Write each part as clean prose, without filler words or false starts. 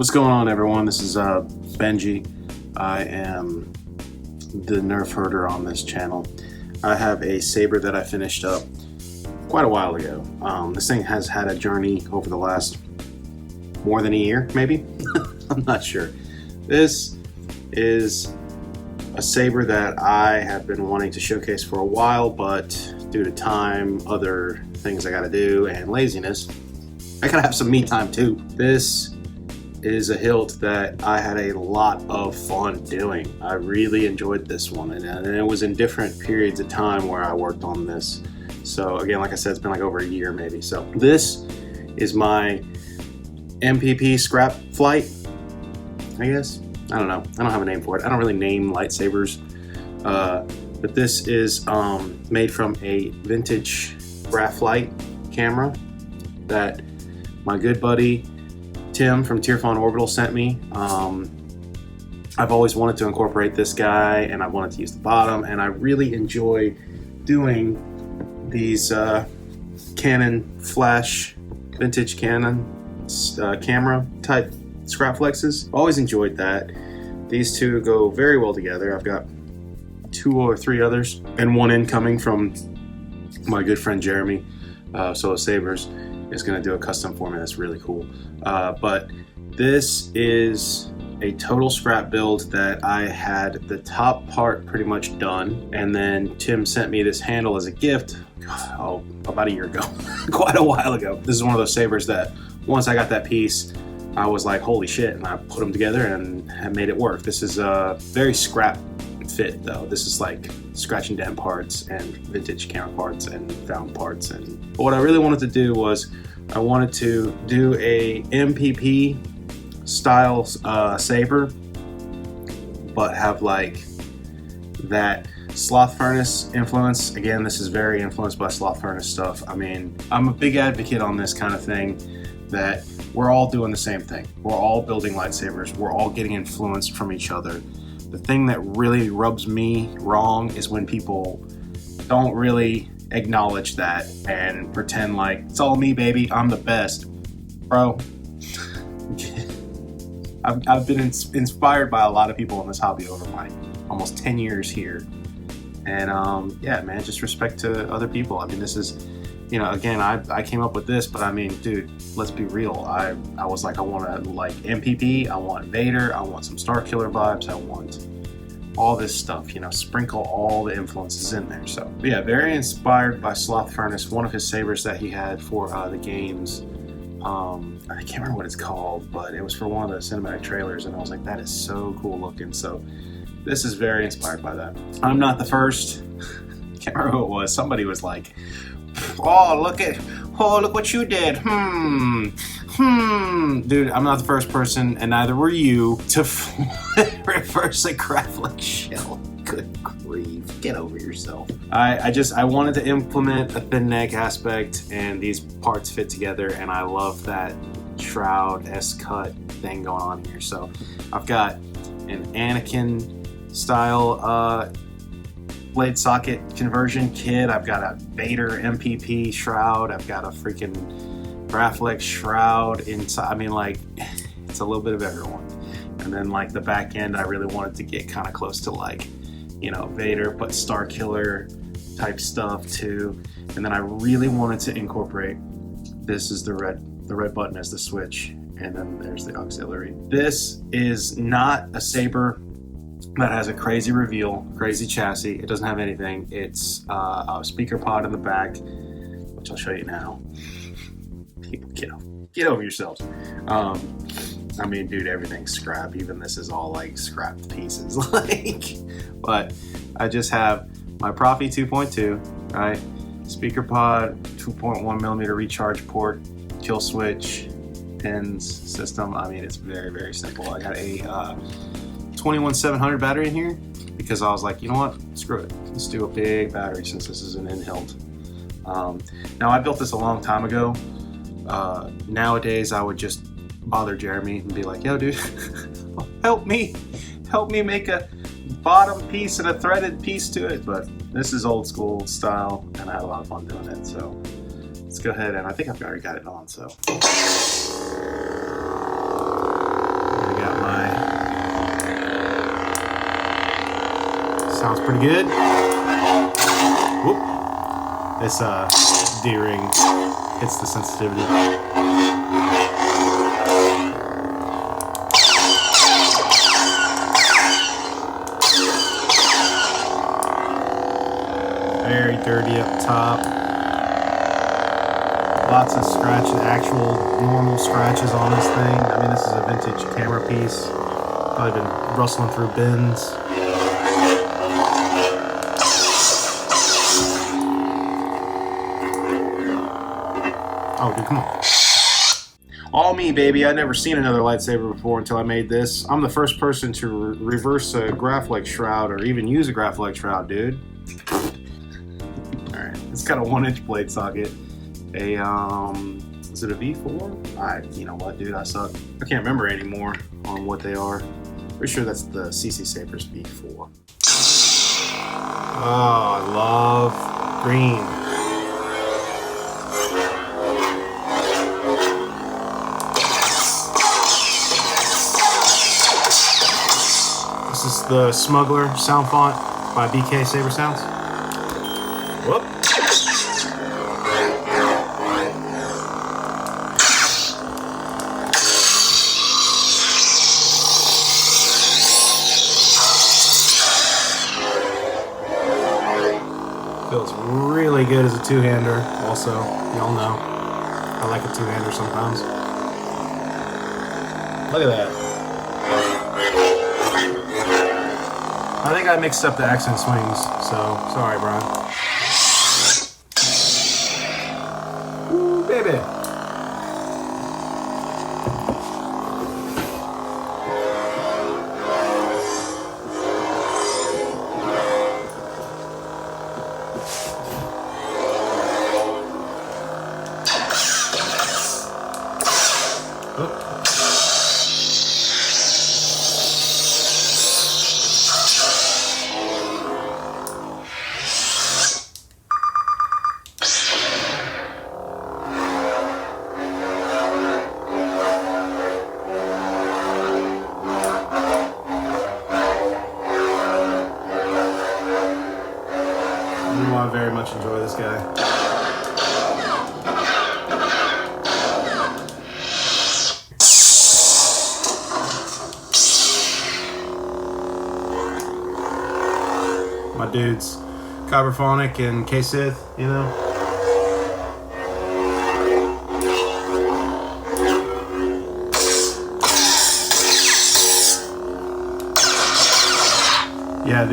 What's going on, everyone? This is Benji. I am the Nerf herder on this channel. I have a Saber that I finished up quite a while ago. This thing has had a journey over the last more than a year, maybe? I'm not sure. This is a Saber that I have been wanting to showcase for a while, but due to time, other things I gotta do, and laziness, I gotta have some me time too. This is a hilt that I had a lot of fun doing. I really enjoyed this one, and it was in different periods of time where I worked on this. So again, like I said, it's been like over a year maybe. So this is my MPP Scrapflite, I guess. I don't know. I don't have a name for it. I don't really name lightsabers. But this is made from a vintage Scrapflite camera that my good buddy Tim from Tearfon Orbital sent me. I've always wanted to incorporate this guy, and I wanted to use the bottom, and I really enjoy doing these Canon flash, vintage Canon camera type scrap flexes. Always enjoyed that. These two go very well together. I've got 2 or 3 others, and one incoming from my good friend Jeremy, Solo Sabers, is going to do a custom for me. That's really cool. But this is a total scrap build that I had the top part pretty much done, and then Tim sent me this handle as a gift about a year ago. Quite a while ago. This is one of those Sabers that once I got that piece, I was like, holy shit, and I put them together and have made it work. This is a very scrap fit though. This is like scratch and dent parts and vintage camera parts and found parts. But what I really wanted to do was I wanted to do a MPP style Saber, but have like that sloth furnace influence. Again, this is very influenced by sloth furnace stuff. I mean, I'm a big advocate on this kind of thing, that we're all doing the same thing. We're all building lightsabers. We're all getting influenced from each other. The thing that really rubs me wrong is when people don't really acknowledge that and pretend like it's all me, baby, I'm the best. Bro, I've been inspired by a lot of people in this hobby over my almost 10 years here. And yeah, man, just respect to other people. I mean, this is, you know, again, I came up with this, but I mean, dude, let's be real. I was like, I want to like MPP, I want Vader, I want some Starkiller vibes, I want all this stuff, you know, sprinkle all the influences in there. So yeah, very inspired by Sloth Furnace, one of his sabers that he had for the games. I can't remember what it's called, but it was for one of the cinematic trailers, and I was like, that is so cool looking. So this is very inspired by that. I'm not the first. Can't remember who it was. Somebody was like, oh, look what you did. Dude, I'm not the first person, and neither were you, to reverse a Scrapflite shell. Good grief, get over yourself. I wanted to implement a thin neck aspect, and these parts fit together, and I love that shroud S-cut thing going on here. So I've got an Anakin style blade socket conversion kit. I've got a Vader MPP shroud. I've got a freaking Scrapflite shroud inside. I mean, like, it's a little bit of everyone. And then like the back end, I really wanted to get kind of close to like, you know, Vader, but Starkiller type stuff too. And then I really wanted to incorporate, this is the red button as the switch, and then there's the auxiliary. This is not a Saber that has a crazy reveal, crazy chassis. It doesn't have anything. It's a speaker pod in the back, which I'll show you now. People, get over yourselves. I mean, dude, everything's scrap. Even this is all like scrapped pieces. Like, but I just have my Profi 2.2, right? Speaker pod, 2.1 millimeter recharge port, kill switch, pins, system. I mean, it's very, very simple. I got a 21700 battery in here because I was like, you know what, screw it, let's do a big battery since this is an in-hilt. Now, I built this a long time ago. Nowadays I would just bother Jeremy and be like, yo dude, help me make a bottom piece and a threaded piece to it. But this is old school style, and I had a lot of fun doing it. So let's go ahead, and I think I've already got it on. So Sounds pretty good. Whoop. This D-ring hits the sensitivity. Very dirty up top. Lots of scratches, actual normal scratches on this thing. I mean, this is a vintage camera piece. Probably been rustling through bins. Oh, dude, come on. All me, baby. I'd never seen another lightsaber before until I made this. I'm the first person to reverse a Scrapflite shroud or even use a Scrapflite shroud, dude. Alright, it's got a 1-inch blade socket. Is it a V4? You know what, dude, I suck. I can't remember anymore on what they are. Pretty sure that's the CC Saber's V4. Oh, I love green. This is the Smuggler sound font by BK Saber Sounds. Whoop. Feels really good as a two-hander. Also, y'all know I like a two-hander sometimes. Look at that. I think I mixed up the accent swings, so sorry, Brian. Ooh, baby. I very much enjoy this guy. My dudes, Cyberphonic and K-Sith, you know. Yeah,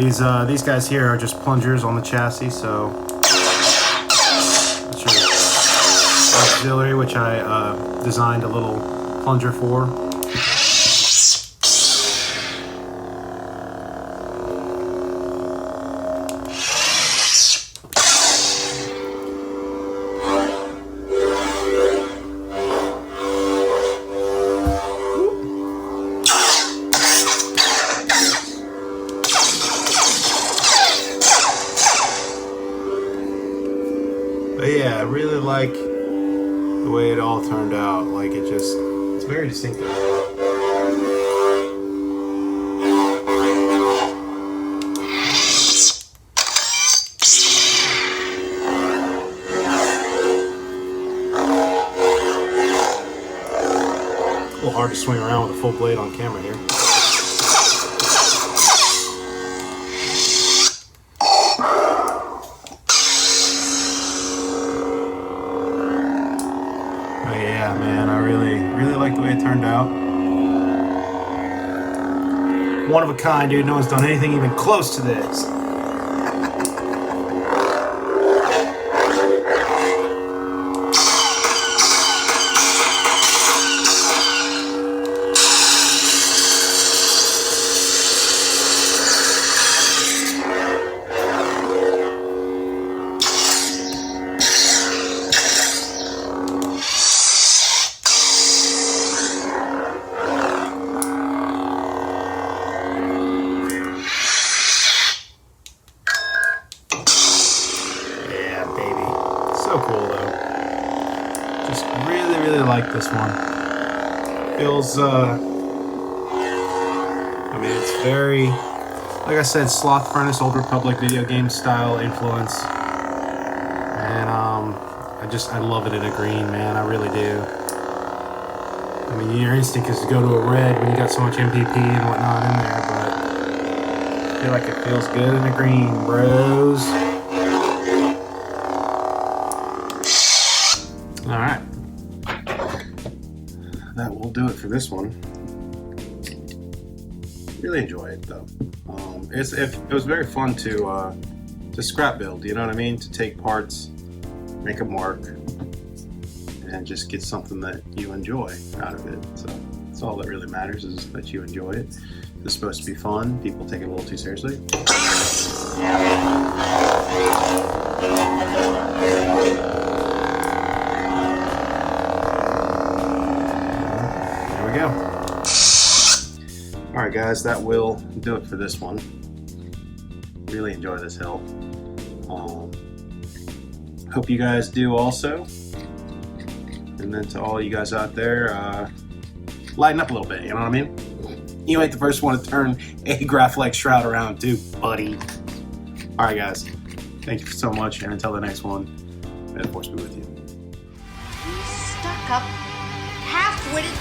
these guys here are just plungers on the chassis, so that's your auxiliary, which I designed a little plunger for. But yeah, I really like the way it all turned out. Like it's very distinctive. A little hard to swing around with a full blade on camera here. Yeah, man, I really like the way it turned out. One of a kind, dude. No one's done anything even close to this. So cool though. Just really like this one. Feels I mean, it's very Like I said, Sloth Furnace, Old Republic video game style influence. And I love it in a green, man. I really do. I mean, your instinct is to go to a red when you got so much MPP and whatnot in there, but I feel like it feels good in a green, bros. Alright. That will do it for this one. Really enjoy it though. It was very fun to scrap build, you know what I mean? To take parts, make a mark, and just get something that you enjoy out of it. So that's all that really matters, is that you enjoy it. It's supposed to be fun. People take it a little too seriously. There we go. Alright guys, that will do it for this one. Really enjoy this hill. Hope you guys do also. And then to all you guys out there, lighten up a little bit, you know what I mean? You ain't the first one to turn a Scrapflite shroud around too, buddy. Alright guys, thank you so much, and until the next one, may the force be with you. You stuck-up, half-witted,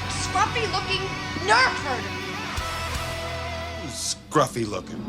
scruffy-looking nerf herder. Scruffy looking.